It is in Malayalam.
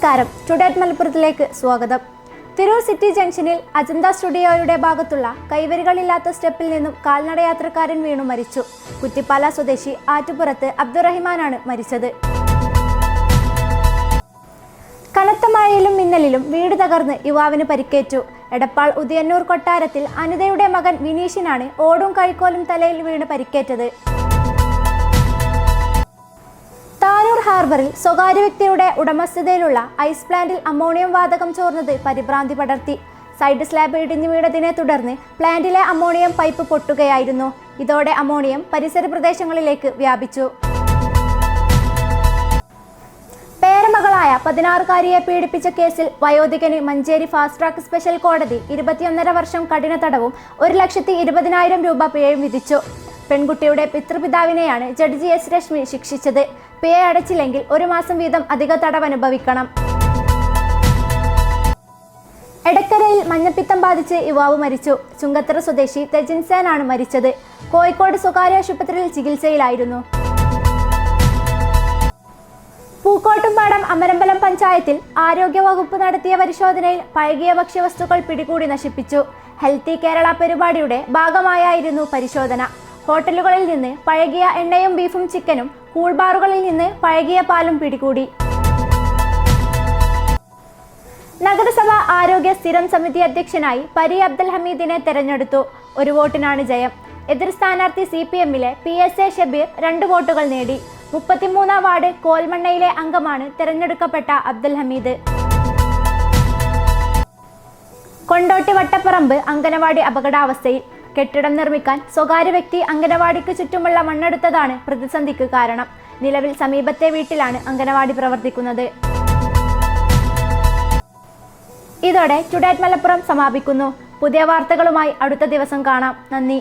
നമസ്കാരം, ടുഡേറ്റ് മലപ്പുറത്തിലേക്ക് സ്വാഗതം. തിരൂർ സിറ്റി ജംഗ്ഷനിൽ അജന്ത സ്റ്റുഡിയോയുടെ ഭാഗത്തുള്ള കൈവരികളില്ലാത്ത സ്റ്റെപ്പിൽ നിന്നും കാൽനടയാത്രക്കാരൻ വീണു മരിച്ചു. കുറ്റിപ്പാല സ്വദേശി ആറ്റുപുറത്ത് അബ്ദുറഹിമാനാണ് മരിച്ചത്. കനത്ത മഴയിലും മിന്നലിലും വീട് തകർന്ന് യുവാവിന് പരിക്കേറ്റു. എടപ്പാൾ ഉദയന്നൂർ കൊട്ടാരത്തിൽ അനിതയുടെ മകൻ വിനീഷിനാണ് ഓടും കൈക്കോലും തലയിൽ വീണ് പരിക്കേറ്റത്. താനൂർ ഹാർബറിൽ സ്വകാര്യ വ്യക്തിയുടെ ഉടമസ്ഥതയിലുള്ള ഐസ് പ്ലാന്റിൽ അമോണിയം വാതകം ചോർന്നത് പരിഭ്രാന്തി പടർത്തി. സൈഡ് സ്ലാബ് ഇടിഞ്ഞു വീണതിനെ തുടർന്ന് പ്ലാന്റിലെ അമോണിയം പൈപ്പ് പൊട്ടുകയായിരുന്നു. ഇതോടെ അമോണിയം പരിസര പ്രദേശങ്ങളിലേക്ക് വ്യാപിച്ചു. പേരമകളായ 16-കാരിയെ പീഡിപ്പിച്ച കേസിൽ വയോധികന് മഞ്ചേരി ഫാസ്റ്റ് ട്രാക്ക് സ്പെഷ്യൽ കോടതി 21.5 വർഷം കഠിന തടവും 1,20,000 രൂപ പിഴയും വിധിച്ചു. പെൺകുട്ടിയുടെ പിതൃപിതാവിനെയാണ് ജഡ്ജി എസ് രശ്മി ശിക്ഷിച്ചത്. പിഴ അടച്ചില്ലെങ്കിൽ 1 മാസം വീതം അധിക തടവ് അനുഭവിക്കണം. എടക്കരയിൽ മഞ്ഞപ്പിത്തം ബാധിച്ച് യുവാവ് മരിച്ചു. ചുങ്കത്തറ സ്വദേശി തെജിൻസേനാണ് മരിച്ചത്. കോഴിക്കോട് സ്വകാര്യ ആശുപത്രിയിൽ ചികിത്സയിലായിരുന്നു. പൂക്കോട്ടുംപാടം അമരമ്പലം പഞ്ചായത്തിൽ ആരോഗ്യവകുപ്പ് നടത്തിയ പരിശോധനയിൽ പഴകിയ ഭക്ഷ്യവസ്തുക്കൾ പിടികൂടി നശിപ്പിച്ചു. ഹെൽത്തി കേരള പരിപാടിയുടെ ഭാഗമായായിരുന്നു പരിശോധന. ഹോട്ടലുകളിൽ നിന്ന് പഴകിയ എണ്ണയും ബീഫും ചിക്കനും, കൂൾബാറുകളിൽ നിന്ന് പഴകിയ പാലും പിടികൂടി. നഗരസഭ ആരോഗ്യ സ്ഥിരം സമിതി അധ്യക്ഷനായി പരി അബ്ദുൽ ഹമീദിനെ തെരഞ്ഞെടുത്തു. 1 വോട്ടിനാണ് ജയം. എതിർ സ്ഥാനാർത്ഥി CPM-ലെ PSA ഷബീർ 2 വോട്ടുകൾ നേടി. 33-ാം വാർഡ് കോൽമണ്ണയിലെ അംഗമാണ് തെരഞ്ഞെടുക്കപ്പെട്ട അബ്ദുൽ ഹമീദ്. കൊണ്ടോട്ടി വട്ടപ്പറമ്പ് അംഗനവാടി അപകടാവസ്ഥയിൽ. കെട്ടിടം നിർമ്മിക്കാൻ സ്വകാര്യ വ്യക്തി അംഗനവാടിക്ക് ചുറ്റുമുള്ള മണ്ണെടുത്തതാണ് പ്രതിസന്ധിക്ക് കാരണം. നിലവിൽ സമീപത്തെ വീട്ടിലാണ് അംഗനവാടി പ്രവർത്തിക്കുന്നത്. ഇതോടെ ടുഡേറ്റ് മലപ്പുറം സമാപിക്കുന്നു. പുതിയ വാർത്തകളുമായി അടുത്ത ദിവസം കാണാം. നന്ദി.